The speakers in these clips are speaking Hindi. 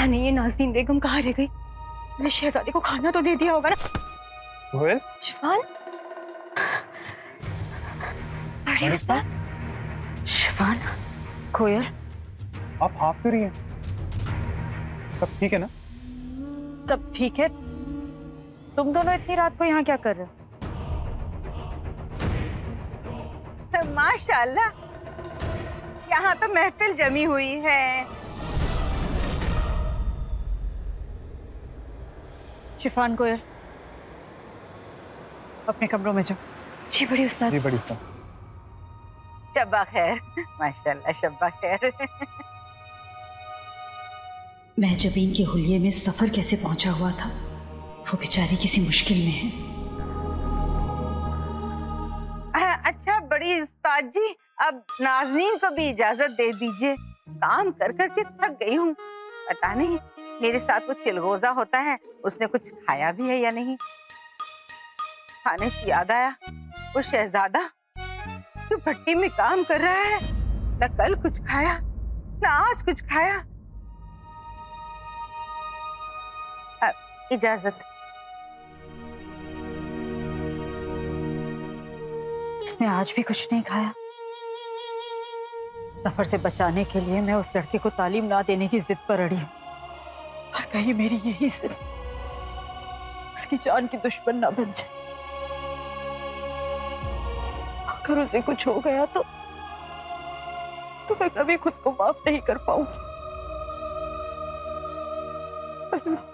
पता नहीं ये नाज़नीन बेगम कहाँ रह गई। मैंने शहजादे को खाना तो दे दिया होगा ना। कोयल, शिफान, बड़ी उस्ताद, शिफान, कोयल, आप हाफ क्यों रही हैं? सब ठीक है ना? सब ठीक है। तुम दोनों इतनी रात को यहाँ क्या कर रहे हो? माशाल्लाह, यहाँ तो महफिल जमी हुई है। शिफान, कोयल, अपने कमरों में जाओ। जी बड़ी उस्ताद। जी बड़ी उस्ताद। शब्बा खैर, माशाल्लाह शब्बा खैर। महजबीन के हुलिये में सफर कैसे पहुंचा हुआ था, वो बेचारी किसी मुश्किल में है। अच्छा बड़ी उस्ताद जी, अब नाज़नीन को भी इजाजत दे दीजिए। काम कर कर के थक गई हूँ। पता नहीं मेरे साथ कुछ चिलगोजा होता है, उसने कुछ खाया भी है या नहीं। खाने से याद आया, वो शहजादा जो भट्टी में काम कर रहा है, न कल कुछ खाया न आज कुछ खाया। इजाजत। उसने आज भी कुछ नहीं खाया। सफर से बचाने के लिए मैं उस लड़के को तालीम ना देने की जिद पर अड़ी हूँ, और कहीं मेरी यही जिद उसकी जान की दुश्मन ना बन जाए। अगर उसे कुछ हो गया तो मैं कभी खुद को माफ नहीं कर पाऊंगी। अल्लाह।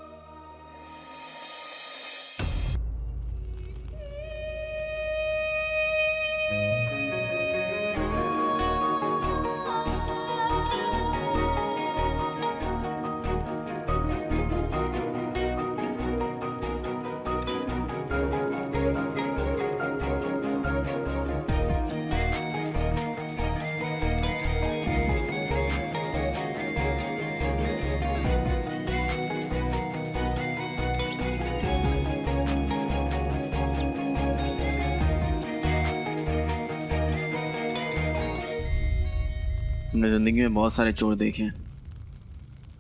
हमने जिंदगी में बहुत सारे चोर देखे हैं,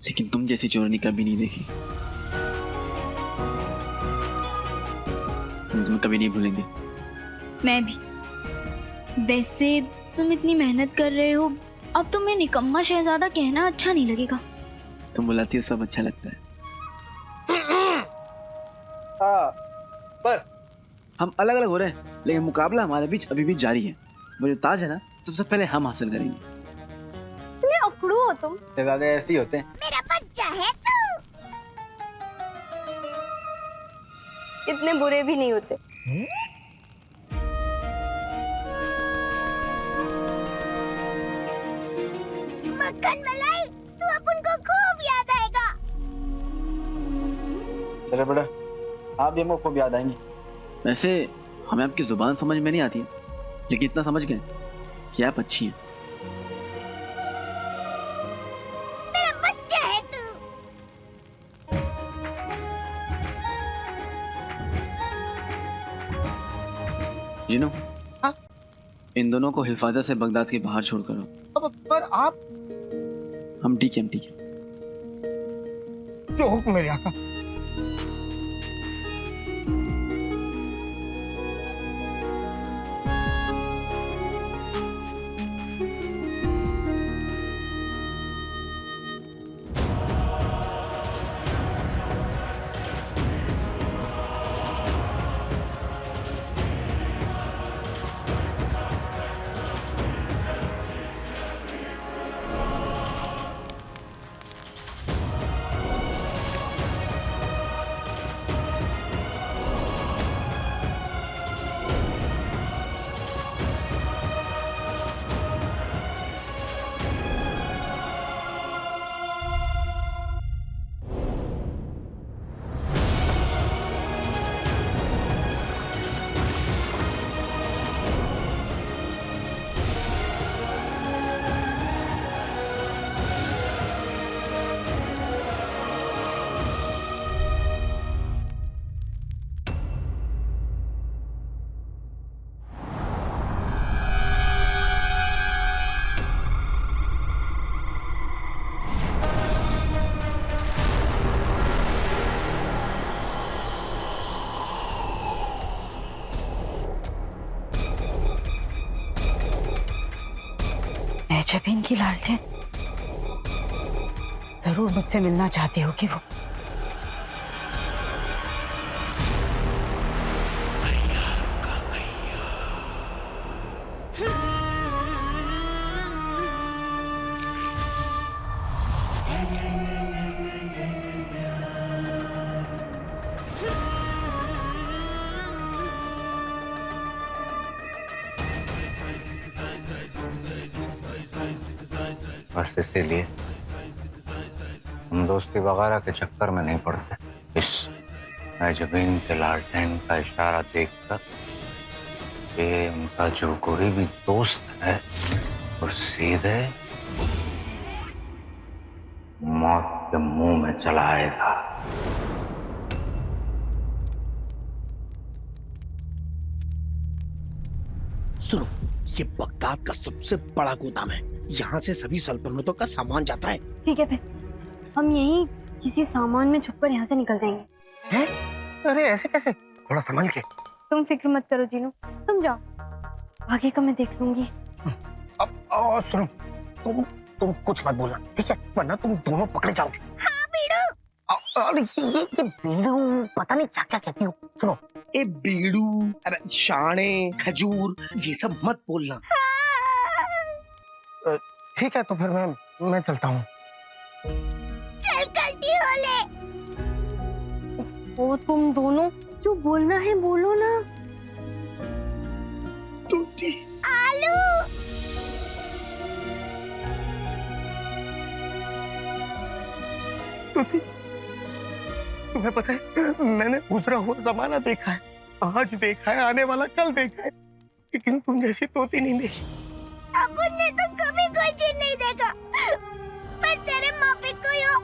लेकिन तुम जैसी चोरनी कभी नहीं देखी। हम तुम्हें कभी नहीं भूलेंगे। मैं भी। वैसे तुम इतनी मेहनत कर रहे हो, अब तुम्हें निकम्मा शहजादा कहना अच्छा नहीं लगेगा। तुम बुलाती हो सब अच्छा लगता है। पर हम अलग अलग हो रहे हैं, लेकिन मुकाबला हमारे बीच अभी भी जारी है। वो जो ताज है ना, सबसे पहले हम हासिल करेंगे। अकड़ू हो तुम। शहजादे ऐसे ही होते हैं। मेरा बच्चा है तू। इतने बुरे भी नहीं होते। मक्खन मलाई, तू अपन को खूब याद आएगा। चले बेटा, आप भी हमको खूब याद आएंगी। वैसे हमें आपकी जुबान समझ में नहीं आती है, लेकिन इतना समझ गए कि आप अच्छी हैं। मेरा बच्चा है तू। यू नो, हाँ? इन दोनों को हिफाजत से बगदाद के बाहर छोड़ करो। अब पर आप हम ठीक है, हम ठीक है। जो हुक्म मेरे आका। मेहजबीन की लालटेन जरूर मुझसे मिलना चाहती होगी वो। बस इसीलिए हम दोस्ती वगैरह के चक्कर में नहीं पड़ते। इस मेहजबीन के लालटेन का इशारा देखकर ये उनका जो करीबी दोस्त है वो सीधे मौत के मुंह में चला आएगा। सुनो, ये बगदाद का सबसे बड़ा गोदाम है, यहाँ से सभी सल्तनतों का सामान जाता है। ठीक है फिर हम यहीं किसी सामान में छुपकर यहाँ से निकल जाएंगे। हैं? अरे ऐसे कैसे? थोड़ा संभल के। तुम फिक्र मत करो जीनू, तुम जाओ, आगे का मैं देख लूंगी। अब सुनो, तुम कुछ मत बोलना, ठीक है? वरना तुम दोनों पकड़े जाओगे। हाँ बीड़ू। अरे ये बीड़ू पता नहीं क्या क्या कहती हो। सुनो, ए बीड़ू, अरे शाणे, खजूर, ये सब मत बोलना। ठीक है, तो फिर मैं चलता हूँ। चल कल्टी हो ले। वो तुम दोनों जो बोलना है बोलो ना। तूती आलू। तूती, तुम्हें पता है मैंने गुजरा हुआ जमाना देखा है, आज देखा है, आने वाला कल देखा है, लेकिन तुम जैसी तोती नहीं देखी। अपन ने तो कभी कोई चीज नहीं देखा, पर तेरे माफी कोई हो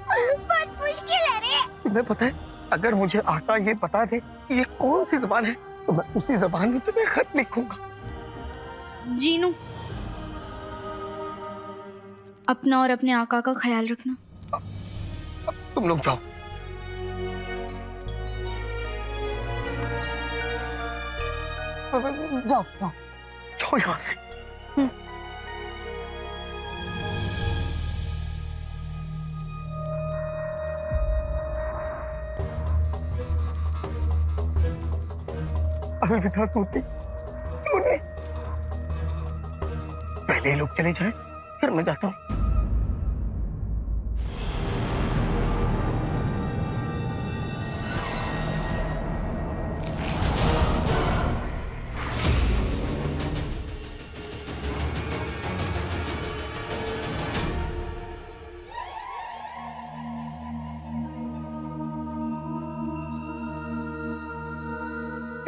बहुत मुश्किल है रे। तुम्हें पता है अगर मुझे आका ये बता दे कि ये कौन सी जबान है तो मैं उसी जबान में तुम्हें खत लिखूंगा। जीनू, अपना और अपने आका का ख्याल रखना। तुम लोग जाओ। जाओ जाओ जाओ यहाँ से। अलविदा तूती, तूने। पहले ये लोग चले जाएं, फिर मैं जाता हूँ।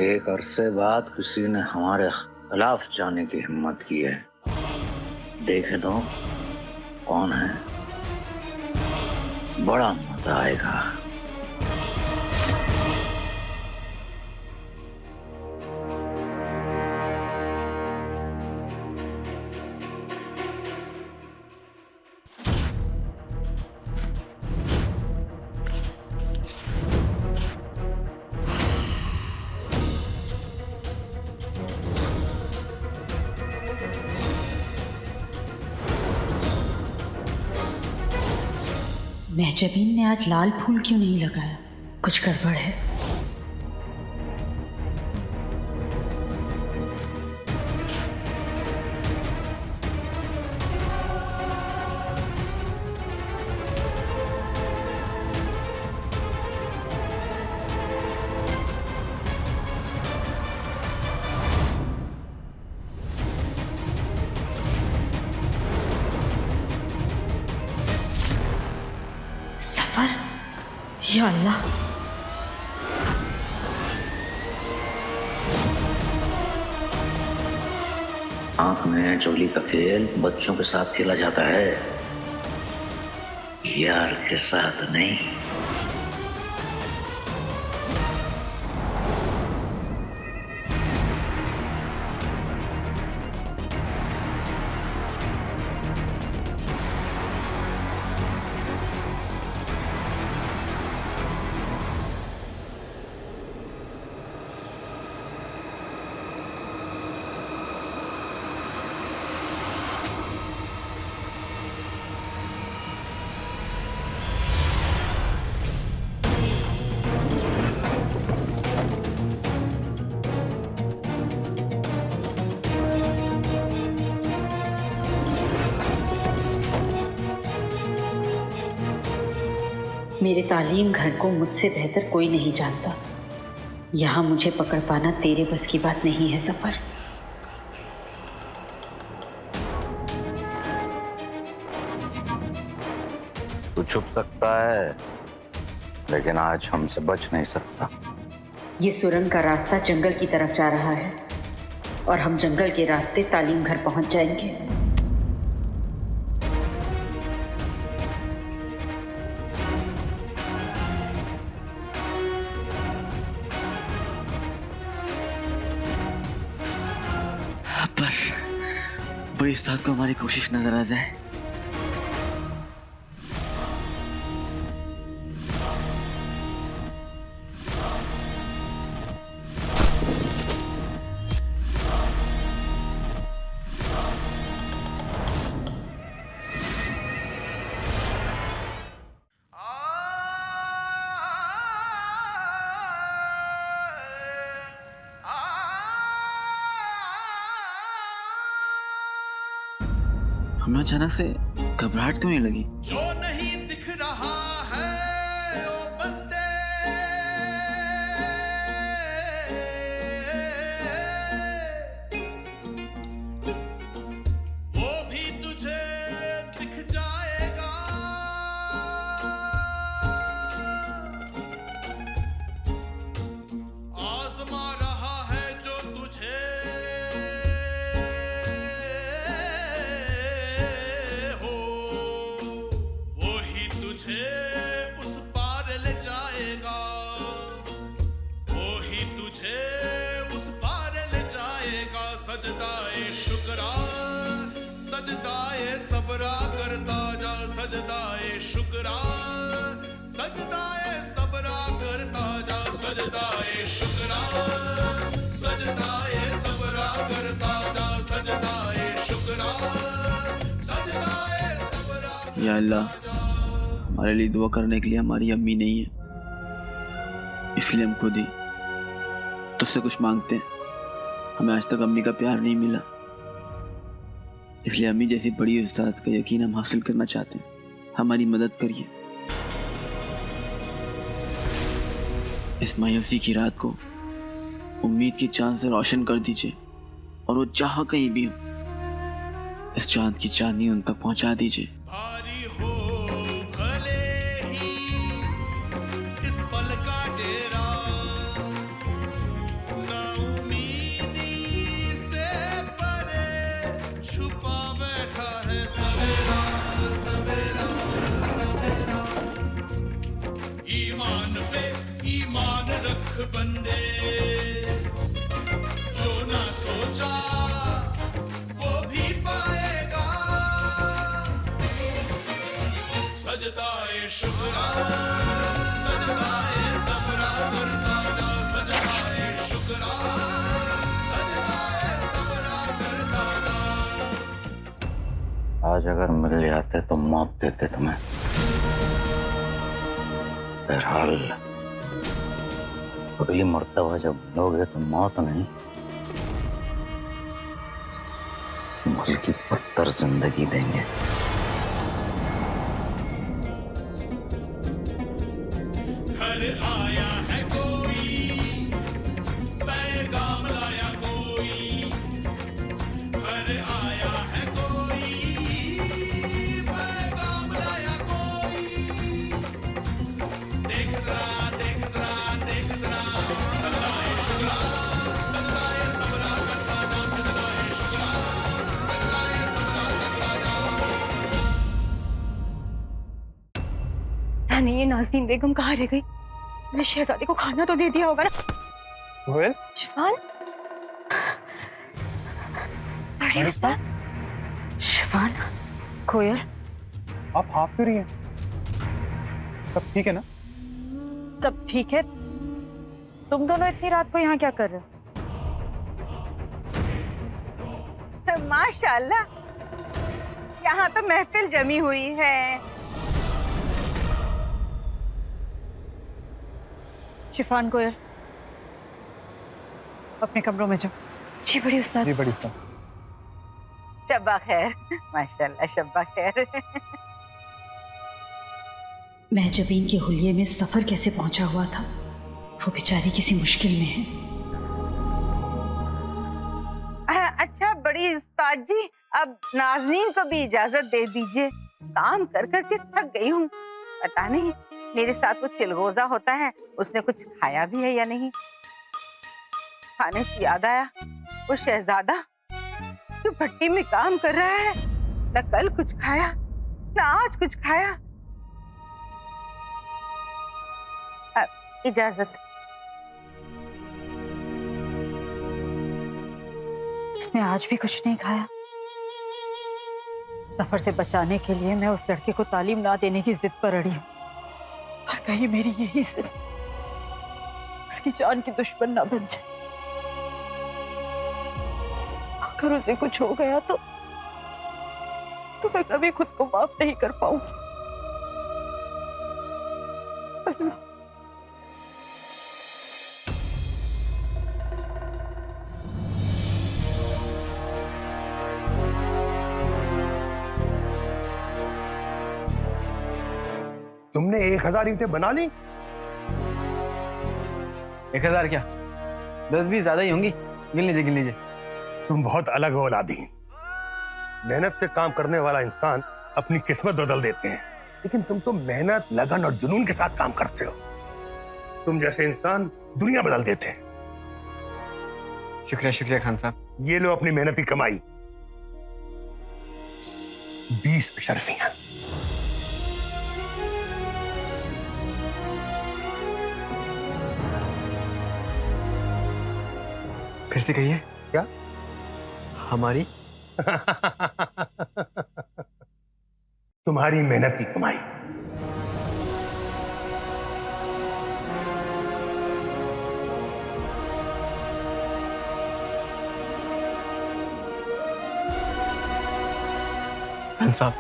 एक अरसे बाद किसी ने हमारे खिलाफ जाने की हिम्मत की है। देखे तो कौन है, बड़ा मजा आएगा। मेहजबीन ने आज लाल फूल क्यों नहीं लगाया? कुछ गड़बड़ है। सफर, या अल्लाह। आंख में चोली का खेल बच्चों के साथ खेला जाता है, यार के साथ नहीं। मेरे तालीम घर को मुझसे बेहतर कोई नहीं जानता। यहाँ मुझे पकड़ पाना तेरे बस की बात नहीं है सफर। तू छुप सकता है, लेकिन आज हमसे बच नहीं सकता। ये सुरंग का रास्ता जंगल की तरफ जा रहा है और हम जंगल के रास्ते तालीम घर पहुंच जाएंगे। बस बड़ी उस्ताद को हमारी कोशिश नजर आ जाए। हमें अचानक से घबराहट क्यों नहीं लगी? जो नहीं दिख रहा है ओ बंदे, वो भी तुझे दिख जाएगा। आजमा रहा है जो तुझे, उस पार ले जाएगा। वो ही तुझे उस पार ले जाएगा। सजदाए शुक्रा, सजदाए सबरा करता जा। सजदाए शुक्रा, सजदाए सबरा करता जा। सजदाए शुक्रा, सजदाए सबरा करता जा। सजदाए शुक्रा, सजदाए सबरा। या अल्लाह, हमारे लिए दुआ करने के लिए हमारी अम्मी नहीं है, इसलिए हम खुद ही तुझसे कुछ मांगते हैं। हमें आज तक अम्मी का प्यार नहीं मिला, इसलिए अम्मी जैसी बड़ी उस्ताद का यकीन हम हासिल करना चाहते हैं। हमारी मदद करिए। इस मायूसी की रात को उम्मीद की चांद से रोशन कर दीजिए, और वो जहां कहीं भी हो, इस चांद की चांदनी उन तक पहुंचा दीजिए। ईमान पे ईमान रख बंदे, जो ना सोचा वो भी पाएगा। सजदाए शुक्रा, सजदाए सबरा करता जा। सजदाए शुक्रा, सजदाए सबरा करता जा। आज अगर मिल जाते तो मौत देते तुम्हें। बहरहाल अगली मर्तबा जब मिलोगे तो मौत नहीं, बल्कि बदतर जिंदगी देंगे। घर आया है कोई, पैगाम लाया कोई। घर आया है कोई, पैगाम लाया कोई। देख जरा, देख जरा, देख जरा। सजदाए शुक्रा, सजदाए सबरा करता जा। सजदाए शुक्रा, सजदाए सबरा करता जा। नहीं, ये नाज़नीन बेगम कहाँ रह गई? मैंने शहजादी को खाना तो दे दिया होगा ना। कोयल, शिफान, बड़ी उस्ताद। शिफान, कोयल, आप हाफ क्यों रही हैं? सब ठीक है ना? सब ठीक है। तुम दोनों इतनी रात को यहाँ क्या कर रहे हो? माशाल्लाह, यहाँ तो महफिल जमी हुई है। शिफान, कोयल, अपने कमरों में जाओ। जी बड़ी उस्ताद। जी बड़ी उस्ताद। शब्बा खैर, माशाल्लाह, शब्बा खैर। मैं जबीन के हुलिये में सफर कैसे पहुंचा हुआ था। वो बेचारी किसी मुश्किल में है। अच्छा बड़ी उस्ताद जी, अब नाज़नीन को भी इजाजत दे दीजिए। काम कर कर के थक गई हूँ। पता नहीं मेरे साथ वो चिलगोजा होता है, उसने कुछ खाया भी है या नहीं। खाने से याद आया, वो शहजादा जो भट्टी में काम कर रहा है, न कल कुछ खाया न आज कुछ खाया। इजाजत। उसने आज भी कुछ नहीं खाया। सफर से बचाने के लिए मैं उस लड़के को तालीम ना देने की जिद पर अड़ी हूँ। और कहीं मेरी यही जिद उसकी जान की दुश्मन ना बन जाए। अगर उसे कुछ हो गया तो मैं कभी खुद को माफ नहीं कर पाऊंगी। अल्लाह। तुमने 1000 ईंटें बना ली? 1000 क्या, 10-20 ज्यादा ही होंगी। गिन लीजिए गिन लीजिए। तुम बहुत अलग हो औलादीन। मेहनत से काम करने वाला इंसान अपनी किस्मत बदल देते हैं, लेकिन तुम तो मेहनत, लगन और जुनून के साथ काम करते हो। तुम जैसे इंसान दुनिया बदल देते हैं। शुक्रिया शुक्रिया खान साहब। ये लो अपनी मेहनत की कमाई, 20 अशरफियां। फिर से कहिए। क्या? हमारी तुम्हारी मेहनत की कमाई। खान साहब,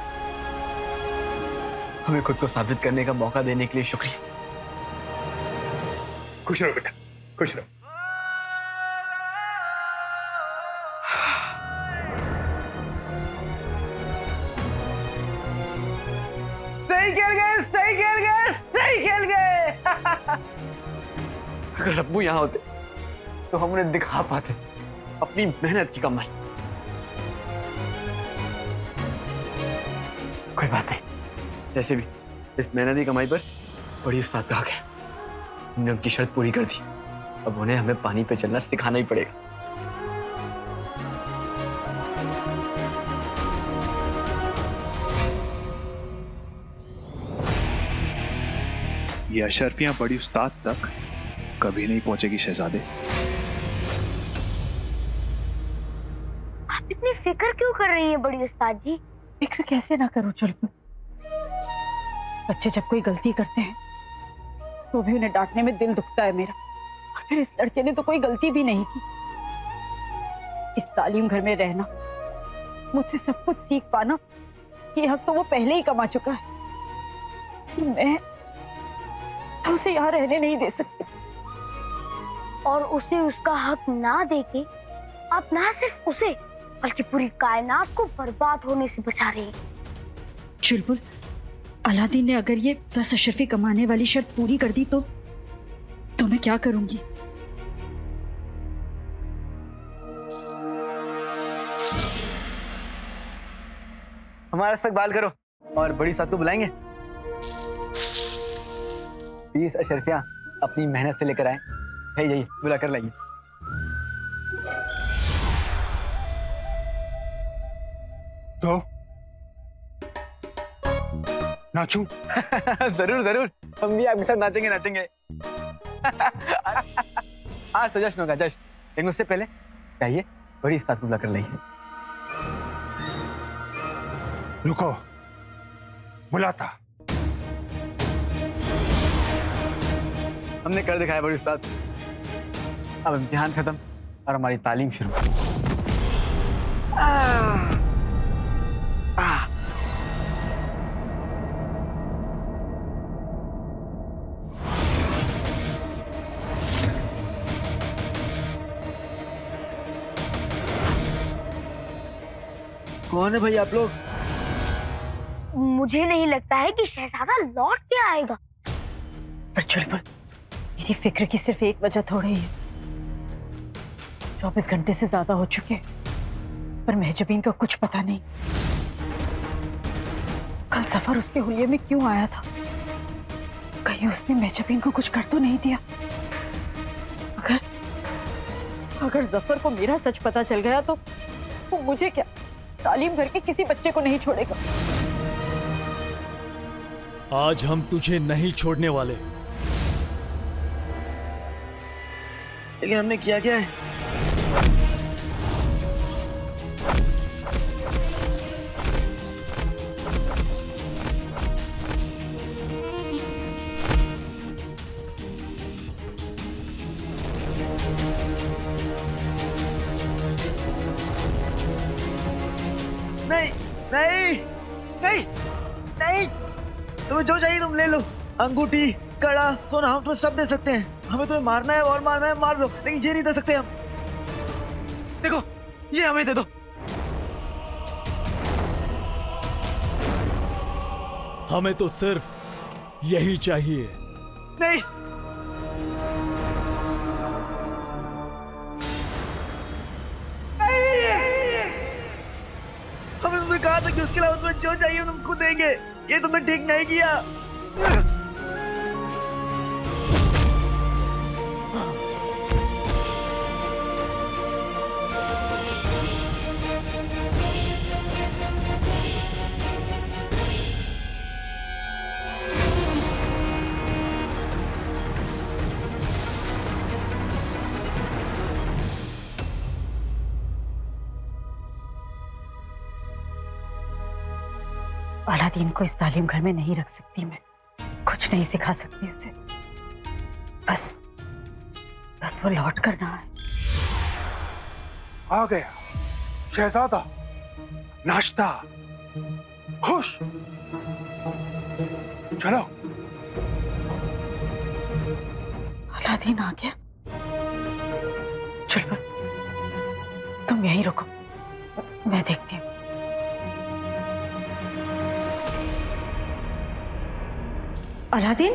हमें खुद को साबित करने का मौका देने के लिए शुक्रिया। खुश रहो बेटा, खुश रहो। सही खेल गए, सही खेल गए, सही खेल गए। अगर अब्बू यहाँ होते तो हम उन्हें दिखा पाते अपनी मेहनत की कमाई। कोई बात नहीं, जैसे भी इस मेहनत की कमाई पर बड़ी उस्ताद का हक है। हमने उनकी शर्त पूरी कर दी, अब उन्हें हमें पानी पे चलना सिखाना ही पड़ेगा। ये अशरफियां बड़ी उस्ताद तक कभी नहीं पहुंचेगी शहजादे। आप इतनी फिक्र क्यों कर रही हैं बड़ी उस्ताद जी? फिक्र कैसे ना करूं चुलबुल। बच्चे जब कोई गलती करते हैं तो भी उन्हें डांटने में दिल दुखता है मेरा। और फिर इस लड़के ने तो कोई गलती भी नहीं की। इस तालीम घर में रहना, मुझसे सब कुछ सीख पाना, ये हक तो वो पहले ही कमा चुका है। मैं उसे यहाँ रहने नहीं दे सकती। और उसे उसका हक ना देके आप ना सिर्फ उसे बल्कि पूरी कायनात को बर्बाद होने से बचा रही हैं। चुलबुल, अलादीन ने अगर ये 10 अशरफी कमाने वाली शर्त पूरी कर दी तो मैं क्या करूंगी? हमारा इस्तकबाल करो और बड़ी साथ को बुलाएंगे। 20 अशरफियां अपनी मेहनत से लेकर आए। है यही, बुला कर लाइए। तो नाचूं? जरूर जरूर, हम भी आपके साथ नाचेंगे नाचेंगे। आज तो जश्न होगा, जश्न। लेकिन उससे पहले चाहिए बड़ी उस्ताद को बुला कर लाइए। रुको, बुलाता। हमने कर दिखाया बड़ी उस्ताद। अब इम्तिहान खत्म और हमारी तालीम शुरू। कौन है भाई आप लोग? मुझे नहीं लगता है कि शहजादा लौट के आएगा। पर चुलबुल, मेरी फिक्र की सिर्फ एक वजह थोड़ी है। 24 घंटे से ज्यादा हो चुके हैं, पर महजबीन का कुछ पता नहीं। कल सफर उसके हुलिये में क्यों आया था? कहीं उसने महजबीन को कुछ कर तो नहीं दिया? अगर जफर को मेरा सच पता चल गया तो वो मुझे क्या, तालीम घर के किसी बच्चे को नहीं छोड़ेगा। आज हम तुझे नहीं छोड़ने वाले। लेकिन हमने किया क्या है? नहीं नहीं नहीं नहीं, तुम्हें जो चाहिए तुम ले लो। अंगूठी, कड़ा, सोना हम तुम्हें सब दे सकते हैं। हमें तुम्हें मारना है और मारना है मार लो, लेकिन ये नहीं दे सकते हम। देखो ये हमें दे दो। हमें तो सिर्फ यही चाहिए। नहीं, हमने तुमसे कहा था कि उसके अलावा तुम्हें जो चाहिए हम तुमको देंगे। ये तुमने ठीक नहीं किया। अलादीन को इस तालीम घर में नहीं रख सकती मैं, कुछ नहीं सिखा सकती उसे। बस वो लौट कर ना आए। आ गया शहजादा, नाश्ता, खुश। चलो। अलादीन आ गया। चुलबुल, तुम यहीं रुको, मैं देखती हूँ। अलादीन,